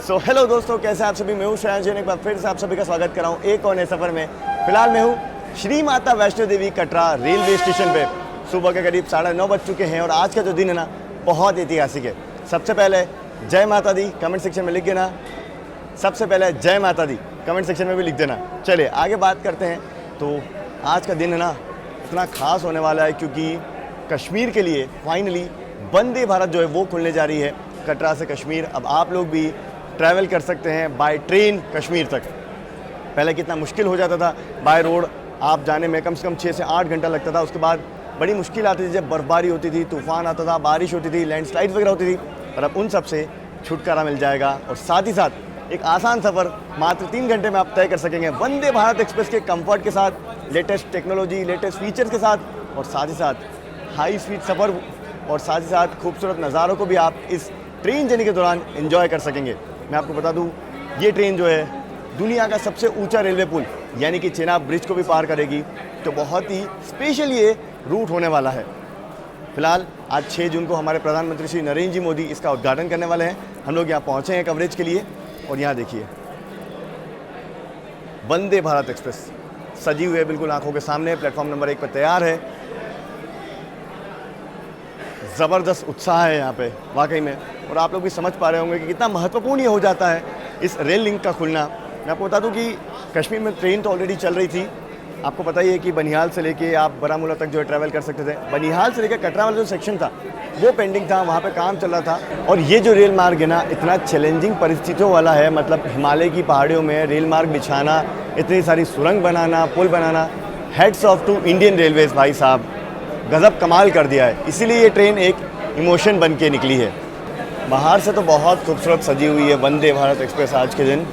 So hello दोस्तों, कैसे आप सभी। मैं हूँ श्रेयांश, एक बार फिर से आप सभी का स्वागत कर रहा हूँ एक और नए सफ़र में। फिलहाल मैं हूँ श्री माता वैष्णो देवी कटरा रेलवे स्टेशन पे। सुबह के करीब 9:30 बज चुके हैं और आज का जो दिन है ना बहुत ऐतिहासिक है। सबसे पहले जय माता दी कमेंट सेक्शन में लिख देना। सबसे पहले जय माता दी कमेंट सेक्शन में भी लिख देना। चलिए आगे बात करते हैं। तो आज का दिन है ना इतना खास होने वाला है क्योंकि कश्मीर के लिए फाइनली वंदे भारत जो है वो खुलने जा रही है कटरा से कश्मीर। अब आप लोग भी ट्रैवल कर सकते हैं बाय ट्रेन कश्मीर तक। पहले कितना मुश्किल हो जाता था बाय रोड आप जाने में, कम से कम 6 से 8 घंटा लगता था। उसके बाद बड़ी मुश्किल आती थी जब बर्फबारी होती थी, तूफान आता था, बारिश होती थी, लैंडस्लाइड वगैरह होती थी। पर अब उन सब से छुटकारा मिल जाएगा और साथ ही साथ एक आसान सफ़र मात्र 3 घंटे में आप तय कर सकेंगे वंदे भारत एक्सप्रेस के कंफर्ट के साथ, लेटेस्ट टेक्नोलॉजी, लेटेस्ट फीचर्स के साथ, और साथ ही साथ हाई स्पीड सफ़र और साथ ही साथ खूबसूरत नज़ारों को भी आप इस ट्रेन जर्नी के दौरान एंजॉय कर सकेंगे। मैं आपको बता दूं, ये ट्रेन जो है दुनिया का सबसे ऊंचा रेलवे पुल यानी कि चेनाब ब्रिज को भी पार करेगी। तो बहुत ही स्पेशल ये रूट होने वाला है। फिलहाल आज 6 जून को हमारे प्रधानमंत्री श्री नरेंद्र जी मोदी इसका उद्घाटन करने वाले हैं। हम लोग यहाँ पहुँचे हैं कवरेज के लिए और यहाँ देखिए वंदे भारत एक्सप्रेस सजी हुई है बिल्कुल आंखों के सामने। प्लेटफॉर्म नंबर 1 पर तैयार है। ज़बरदस्त उत्साह है यहाँ पे वाकई में, और आप लोग भी समझ पा रहे होंगे कि कितना महत्वपूर्ण ये हो जाता है इस रेल लिंक का खुलना। मैं आपको बता दूं कि कश्मीर में ट्रेन तो ऑलरेडी चल रही थी। आपको पता ही है कि बनिहाल से लेके आप बारामूला तक जो है ट्रैवल कर सकते थे। बनिहाल से लेकर कटरा वाला जो सेक्शन था वो पेंडिंग था, वहाँ पे काम चल रहा था। और ये जो रेल मार्ग है ना इतना चैलेंजिंग परिस्थितियों वाला है, मतलब हिमालय की पहाड़ियों में रेल मार्ग बिछाना, इतनी सारी सुरंग बनाना, पुल बनाना। Hats off to Indian Railways भाई साहब, गज़ब कमाल कर दिया है। इसीलिए ये ट्रेन एक इमोशन बन के निकली है। बाहर से तो बहुत खूबसूरत सजी हुई है वंदे भारत एक्सप्रेस आज के दिन।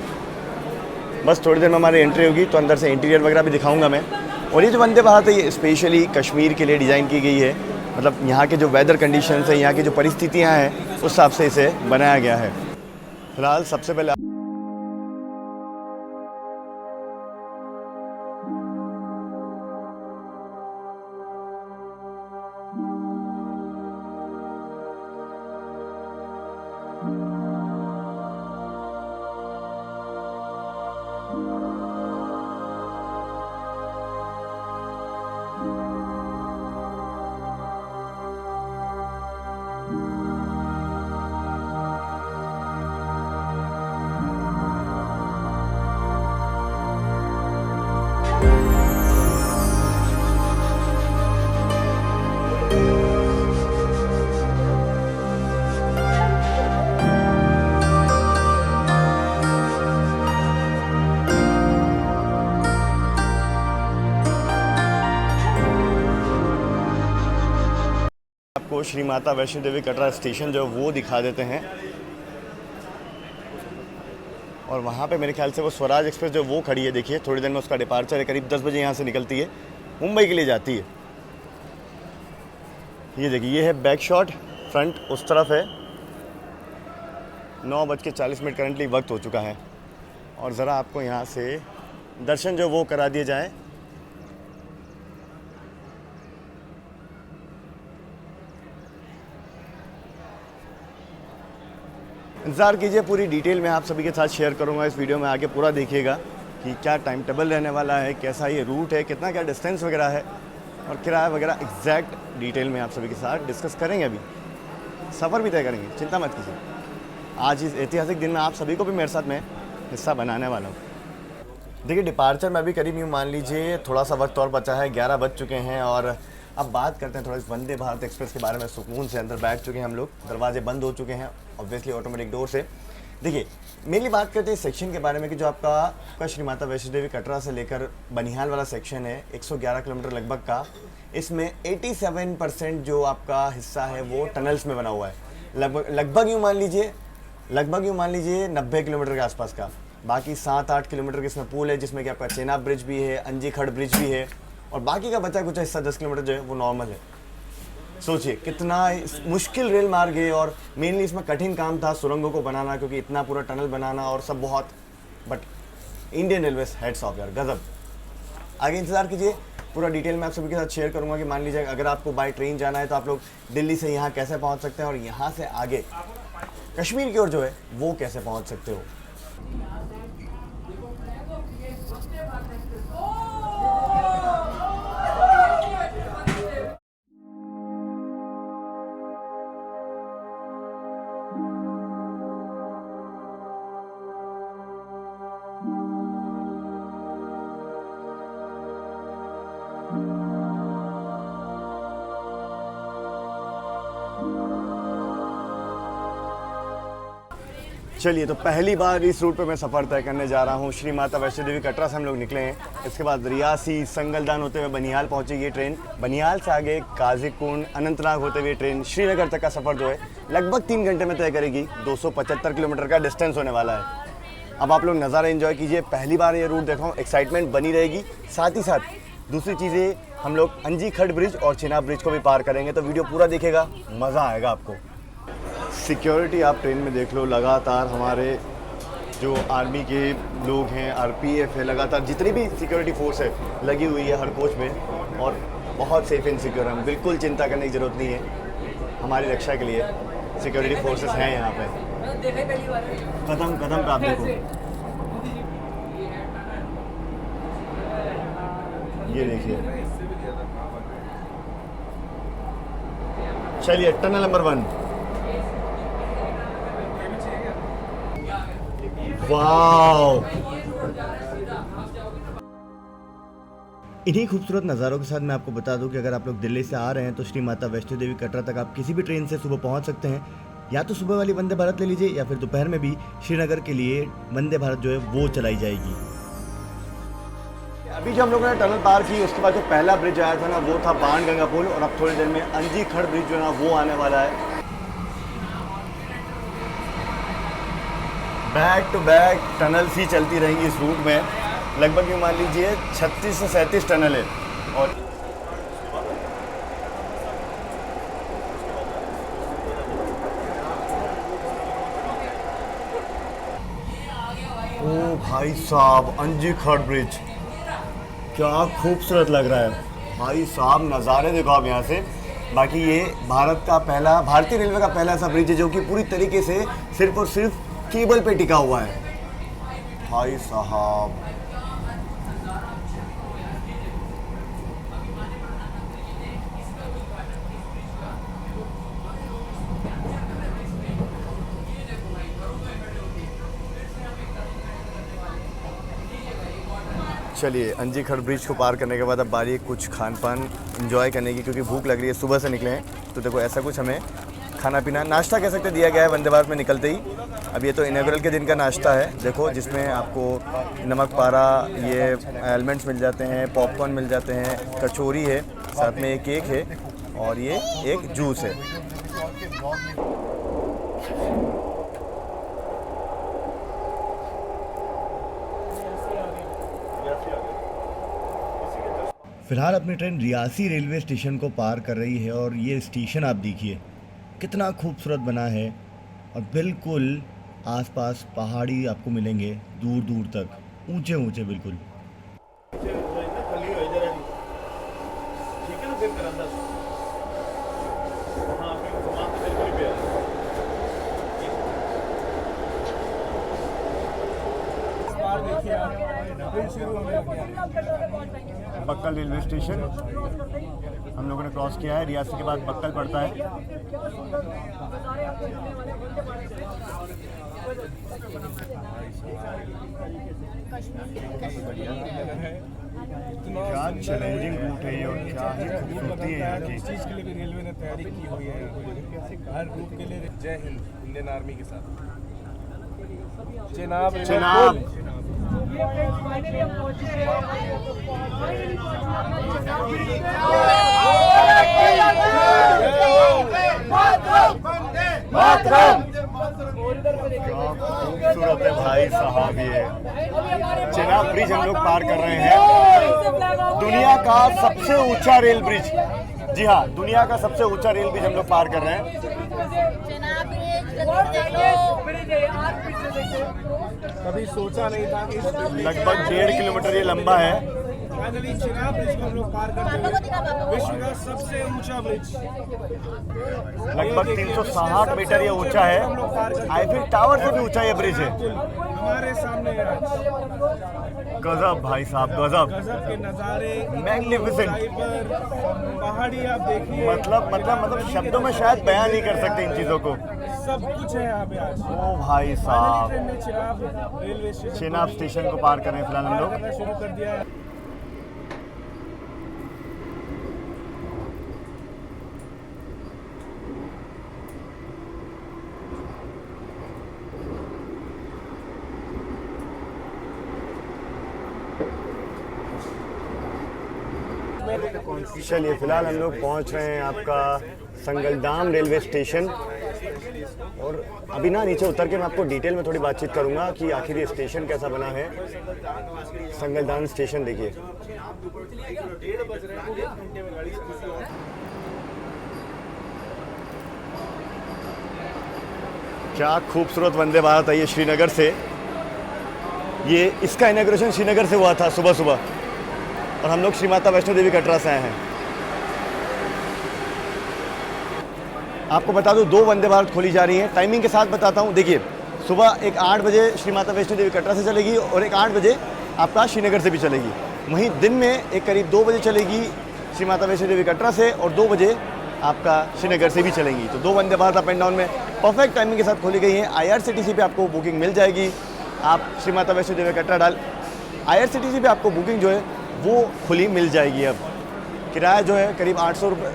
बस थोड़ी देर में हमारी एंट्री होगी तो अंदर से इंटीरियर वगैरह भी दिखाऊंगा मैं। और ये जो वंदे भारत है ये स्पेशली कश्मीर के लिए डिज़ाइन की गई है। मतलब यहाँ के जो वेदर कंडीशंस है, यहाँ की जो परिस्थितियाँ हैं उस हिसाब से इसे बनाया गया है। फिलहाल सबसे पहले आपको श्री माता वैष्णो देवी कटरा स्टेशन जो है वो दिखा देते हैं। और वहाँ पे मेरे ख्याल से वो स्वराज एक्सप्रेस जो वो खड़ी है। देखिए थोड़ी देर में उसका डिपार्चर है, करीब 10 बजे यहाँ से निकलती है, मुंबई के लिए जाती है। ये देखिए ये है बैक शॉट, फ्रंट उस तरफ है। 9:40 करंटली वक्त हो चुका है और ज़रा आपको यहाँ से दर्शन जो वो करा दिए जाए। इंतज़ार कीजिए, पूरी डिटेल में आप सभी के साथ शेयर करूंगा इस वीडियो में। आगे पूरा देखिएगा कि क्या टाइम टेबल रहने वाला है, कैसा ये रूट है, कितना क्या डिस्टेंस वगैरह है और किराया वगैरह एग्जैक्ट डिटेल में आप सभी के साथ डिस्कस करेंगे। अभी सफ़र भी तय करेंगे, चिंता मत कीजिए। आज इस ऐतिहासिक दिन में आप सभी को भी मेरे साथ में हिस्सा बनाने वाला हूँ। देखिए डिपार्चर में अभी करीब यूँ मान लीजिए थोड़ा सा वक्त और बचा है, 11 बज चुके हैं। और अब बात करते हैं थोड़ा इस वंदे भारत एक्सप्रेस के बारे में। सुकून से अंदर बैठ चुके हैं हम लोग, दरवाजे बंद हो चुके हैं ऑब्वियसली ऑटोमेटिक डोर से। देखिए मेनली बात करते हैं सेक्शन के बारे में कि जो आपका श्री माता वैष्णो देवी कटरा से लेकर बनिहाल वाला सेक्शन है 111 किलोमीटर लगभग का। इसमें 87% जो आपका हिस्सा है वो टनल्स में बना हुआ है। लगभग यूँ मान लीजिए 90 किलोमीटर के आसपास का। बाकी 7-8 किलोमीटर के इसमें पुल है जिसमें कि आपका चेनाब ब्रिज भी है, अंजीखड़ ब्रिज भी है, और बाकी का बचा कुछ हिस्सा 10 किलोमीटर जो है वो नॉर्मल है। सोचिए कितना मुश्किल रेल मार्ग है और मेनली इसमें कठिन काम था सुरंगों को बनाना, क्योंकि इतना पूरा टनल बनाना और सब बहुत। But Indian railways heads of यार, गजब। आगे इंतजार कीजिए, पूरा डिटेल में आप सभी के साथ शेयर करूंगा कि मान लीजिए अगर आपको बाय ट्रेन जाना है तो आप लोग दिल्ली से यहाँ कैसे पहुँच सकते हैं और यहाँ से आगे कश्मीर की ओर जो है वो कैसे पहुंच सकते हो। चलिए, तो पहली बार इस रूट पे मैं सफ़र तय करने जा रहा हूँ। श्री माता वैष्णो देवी कटरा से हम लोग निकले हैं। इसके बाद रियासी संगलदान होते हुए बनिहाल पहुँचेगी ये ट्रेन। बनिहाल से आगे काजीकुंड अनंतनाग होते हुए ट्रेन श्रीनगर तक का सफ़र जो है लगभग 3 घंटे में तय करेगी। 275 किलोमीटर का डिस्टेंस होने वाला है। अब आप लोग नज़ारा एंजॉय कीजिए। पहली बार ये रूट देखा हूँ, एक्साइटमेंट बनी रहेगी। साथ ही साथ दूसरी चीज़ें, हम लोग अंजी खड़ ब्रिज और चिनाब ब्रिज को भी पार करेंगे, तो वीडियो पूरा देखिएगा, मज़ा आएगा आपको। सिक्योरिटी आप ट्रेन में देख लो, लगातार हमारे जो आर्मी के लोग हैं, आरपीएफ है, लगातार जितनी भी सिक्योरिटी फोर्स है लगी हुई है हर कोच में, और बहुत सेफ एंड सिक्योर। हम बिल्कुल चिंता करने की ज़रूरत नहीं है। हमारी रक्षा के लिए सिक्योरिटी फोर्सेस हैं यहाँ पे। कदम कदम पे आप देखो, ये देखिए। चलिए, टनल नंबर 1। वाव! इन्हीं खूबसूरत नज़ारों के साथ मैं आपको बता दूं कि अगर आप लोग दिल्ली से आ रहे हैं तो श्री माता वैष्णो देवी कटरा तक आप किसी भी ट्रेन से सुबह पहुंच सकते हैं। या तो सुबह वाली वंदे भारत ले लीजिए, या फिर दोपहर में भी श्रीनगर के लिए वंदे भारत जो है वो चलाई जाएगी। अभी जो हम लोगों ने टनल पार की, उसके बाद जो पहला ब्रिज आया था ना, वो था बाणगंगा पुल, और अब थोड़ी देर में अंजी खड़ ब्रिज जो है ना वो आने वाला है। बैक टू बैक टनल्स ही चलती रहेंगी इस रूट में। लगभग ये मान लीजिए 36 से 37 टनल है। और ओ भाई साहब, अंजी खड़ ब्रिज क्या खूबसूरत लग रहा है भाई साहब। नज़ारे देखो आप यहाँ से। बाकी ये भारतीय रेलवे का पहला ऐसा ब्रिज है जो कि पूरी तरीके से सिर्फ और सिर्फ केबल पे टिका हुआ है भाई साहब। चलिए, अंजी खड़ ब्रिज को पार करने के बाद अब बारी कुछ खान पान एंजॉय करने की, क्योंकि भूख लग रही है। सुबह से निकले हैं तो देखो ऐसा कुछ हमें खाना पीना, नाश्ता कह सकते दिया गया है वंदे भारत में निकलते ही। अब ये तो इनॉग्रल के दिन का नाश्ता है। देखो, जिसमें आपको नमक पारा, ये एलिमेंट्स मिल जाते हैं, पॉपकॉर्न मिल जाते हैं, कचौरी है, साथ में एक केक है, और ये एक जूस है। फिलहाल अपनी ट्रेन रियासी रेलवे स्टेशन को पार कर रही है, और ये स्टेशन आप देखिए कितना खूबसूरत बना है, और बिल्कुल आसपास पहाड़ी आपको मिलेंगे दूर दूर तक, ऊंचे ऊंचे बिल्कुल। बक्कल रेलवे स्टेशन हम लोगों ने क्रॉस किया है। रियासी के बाद बक्कल पड़ता है। क्या चैलेंजिंग रूट है ये, और क्या ही खूबसूरती है यहाँ की। इस चीज़ के लिए भी रेलवे ने तैयारी की हुई है, हर रूट के लिए। जय हिंद, इंडियन आर्मी के साथ चिनाब। चिनाब खूबसूरत है भाई साहब। ये चिनाब ब्रिज हम लोग पार कर रहे हैं। दुनिया का सबसे ऊंचा रेल ब्रिज, जी हाँ, दुनिया का सबसे ऊंचा रेल ब्रिज हम लोग पार कर रहे हैं। कभी सोचा नहीं था कि लगभग 1.5 किलोमीटर ये लंबा है, फाइनली चिनाब ब्रिज को हम लोग पार करते हैं, विश्व का सबसे ऊंचा ब्रिज। लगभग 360 मीटर ये ऊंचा है, आईफिल टावर से भी ऊंचा ये ब्रिज है। हमारे सामने गजब भाई साहब, गजब गजब के नज़ारे, मैग्निफिसेंट। पहाड़ी आप देखिए, मतलब शब्दों में शायद बयान नहीं कर सकते इन चीजों को। सब कुछ है यहाँ पे आज। ओ भाई साहब, ट्रेन ने Chenab railway station Chenab station को पार कर रहे हैं फिलहाल हम लोग। करना शुरू कर दिया है। चलिए फिलहाल हम लोग पहुंच रहे हैं आपका संगलदाम रेलवे स्टेशन। और अभी ना नीचे उतर के मैं आपको डिटेल में थोड़ी बातचीत करूंगा कि आखिर ये स्टेशन कैसा बना है। संगलदाम स्टेशन देखिए, क्या खूबसूरत वंदे भारत है ये श्रीनगर से। ये इसका इनॉग्रेशन श्रीनगर से हुआ था सुबह सुबह, और हम लोग श्री माता वैष्णो देवी कटरा से आए हैं। आपको बता दूं 2 वंदे भारत खोली जा रही हैं, टाइमिंग के साथ बताता हूं। देखिए, सुबह एक 8 बजे श्री माता वैष्णो देवी कटरा से चलेगी और एक 8 बजे आपका श्रीनगर से भी चलेगी। वहीं दिन में एक करीब 2 बजे चलेगी श्री माता वैष्णो देवी कटरा से और 2 बजे आपका श्रीनगर से भी चलेंगी। तो 2 Vande Bharat up and down में परफेक्ट टाइमिंग के साथ खोली गई हैं। IRCTC पे आपको बुकिंग मिल जाएगी। आप श्री माता वैष्णो देवी कटरा डाल IRCTC पे आपको बुकिंग जो है वो खुली मिल जाएगी। अब किराया जो है करीब 800 रुपये,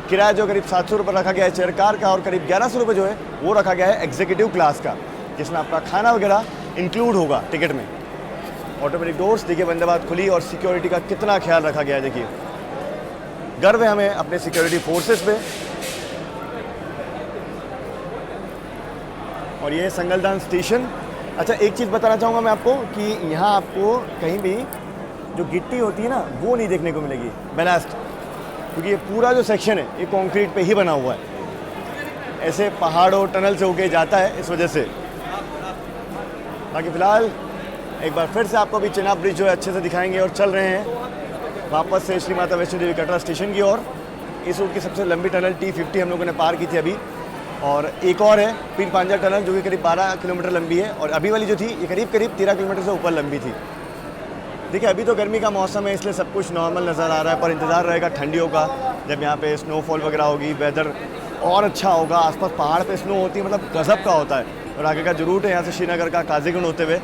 किराया जो करीब 700 रुपये रखा गया है चेयर कार का, और करीब 1100 रुपये जो है वो रखा गया है एग्जीक्यूटिव क्लास का, जिसमें आपका खाना वगैरह इंक्लूड होगा टिकट में। ऑटोमेटिक डोर्स देखिए, वंदे भारत खुली और सिक्योरिटी का कितना ख्याल रखा गया है। देखिए, गर्व है हमें अपने सिक्योरिटी फोर्सेस पे। और ये संगलदान स्टेशन। अच्छा, एक चीज़ बताना चाहूँगा मैं आपको कि यहाँ आपको कहीं भी जो गिट्टी होती है ना वो नहीं देखने को मिलेगी, बैलास्ट, क्योंकि ये पूरा जो सेक्शन है ये कंक्रीट पे ही बना हुआ है। ऐसे पहाड़ों टनल से होके जाता है, इस वजह से। बाकी फ़िलहाल एक बार फिर से आपको अभी चिनाब ब्रिज जो है अच्छे से दिखाएंगे और चल रहे हैं वापस से श्री माता वैष्णो देवी कटरा स्टेशन की ओर। इस रूट की सबसे लंबी टनल T50 हम लोगों ने पार की थी अभी, और एक और है पीर पांजा टनल जो कि करीब 12 किलोमीटर लंबी है, और अभी वाली जो थी ये करीब 13 किलोमीटर से ऊपर लंबी थी। देखिए, अभी तो गर्मी का मौसम है इसलिए सब कुछ नॉर्मल नज़र आ रहा है, पर इंतज़ार रहेगा ठंडियों का, जब यहाँ पे स्नोफॉल वगैरह होगी, वेदर और अच्छा होगा। आसपास पहाड़ पे स्नो होती है, मतलब गज़ब का होता है। और आगे का जो रूट है यहाँ से श्रीनगर का काजीगुंड होते हुए,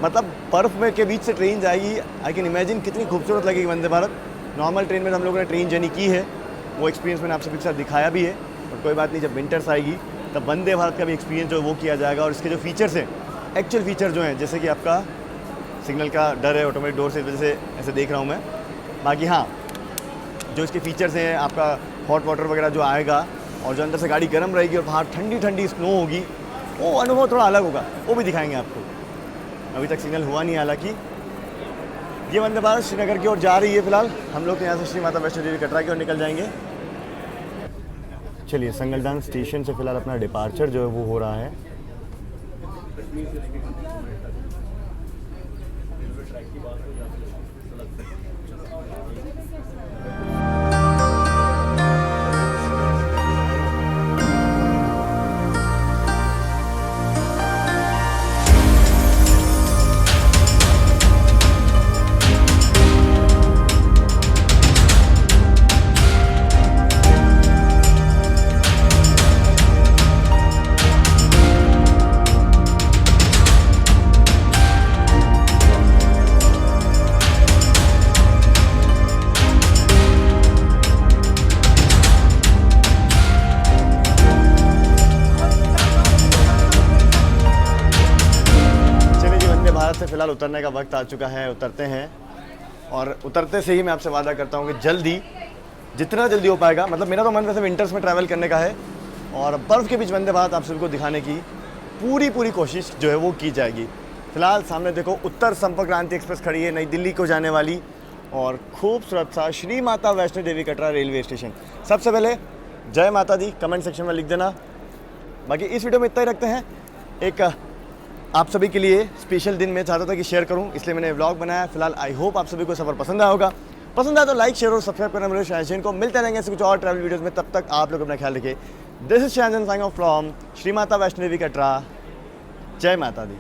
मतलब बर्फ़ में के बीच से ट्रेन जाएगी। आई कैन इमेजिन कितनी खूबसूरत लगेगी वंदे भारत। नॉर्मल ट्रेन में हम लोगों ने ट्रेन जर्नी की है, वो एक्सपीरियंस मैंने आप सभी के साथ दिखाया भी है। और कोई बात नहीं, जब विंटर्स आएगी तब वंदे भारत का भी एक्सपीरियंस जो है वो किया जाएगा। और इसके जो फीचर्स हैं, एक्चुअल फीचर जो हैं, जैसे कि आपका सिग्नल का डर है ऑटोमेटिक डोर से, इस वजह से ऐसे देख रहा हूँ मैं। बाकी हाँ, जो इसके फीचर्स हैं, आपका हॉट वाटर वगैरह जो आएगा, और जो अंदर से गाड़ी गर्म रहेगी और बाहर ठंडी ठंडी स्नो होगी, वो अनुभव थोड़ा अलग होगा, वो भी दिखाएंगे आपको। अभी तक सिग्नल हुआ नहीं, हालांकि ये वंदे भारत श्रीनगर की ओर जा रही है। फिलहाल हम लोग यहाँ से श्री माता वैष्णो देवी कटरा की ओर निकल जाएंगे। चलिए, संगलदान स्टेशन से फिलहाल अपना डिपार्चर जो है वो हो रहा है। से फिलहाल उतरने का वक्त आ चुका है, उतरते हैं। और उतरते से ही मैं आपसे वादा करता हूँ कि जल्दी, जितना जल्दी हो पाएगा, मतलब मेरा तो मन वैसे विंटर्स में ट्रैवल करने का है, और बर्फ़ के बीच वंदे भारत आप सभी को दिखाने की पूरी कोशिश जो है वो की जाएगी। फिलहाल सामने देखो उत्तर संपर्क क्रांति एक्सप्रेस खड़ी है, नई दिल्ली को जाने वाली, और खूबसूरत सा श्री माता वैष्णो देवी कटरा रेलवे स्टेशन। सबसे पहले जय माता दी कमेंट सेक्शन में लिख देना। बाकी इस वीडियो में इतना ही रखते हैं। एक आप सभी के लिए स्पेशल दिन में चाहता था कि शेयर करूं, इसलिए मैंने व्लॉग बनाया। फिलहाल आई होप आप सभी को सफ़र पसंद आया होगा। पसंद आया तो लाइक शेयर और सब्सक्राइब करना मेरे शहजान को। मिलते रहेंगे ऐसे कुछ और ट्रैवल वीडियोस में, तब तक आप लोग अपना ख्याल रखिए। This is Shahzan saying of from Shri Mata Vaishno Devi Katra. जय माता दी।